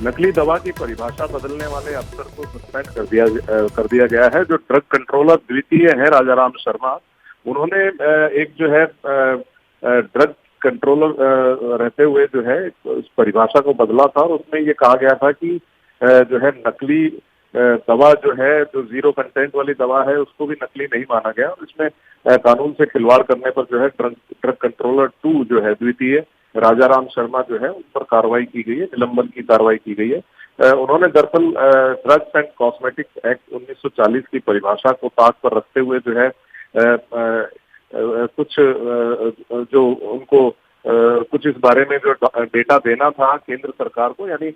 नकली दवा की परिभाषा बदलने वाले अफसर को सस्पेंड कर दिया गया है। जो ड्रग कंट्रोलर द्वितीय है राजाराम शर्मा, उन्होंने एक जो है ड्रग कंट्रोलर रहते हुए जो है उस परिभाषा को बदला था और उसमें ये कहा गया था कि जो है नकली दवा जो है, जो जीरो कंटेंट वाली दवा है, उसको भी नकली नहीं माना गया। और इसमें कानून से खिलवाड़ करने पर जो है ड्रग कंट्रोलर 2 जो है द्वितीय राजाराम शर्मा जो है उन पर कार्रवाई की गई है, निलंबन की कार्रवाई की गई है। उन्होंने दरअसल ड्रग्स एंड कॉस्मेटिक्स एक्ट 1940 की परिभाषा को ताक पर रखते हुए जो है कुछ जो उनको कुछ इस बारे में जो डेटा देना था केंद्र सरकार को, यानी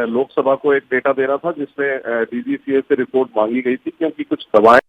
लोकसभा को एक डेटा देना था जिसमें डीजीसीए से रिपोर्ट मांगी गई थी, क्योंकि कुछ दवाएं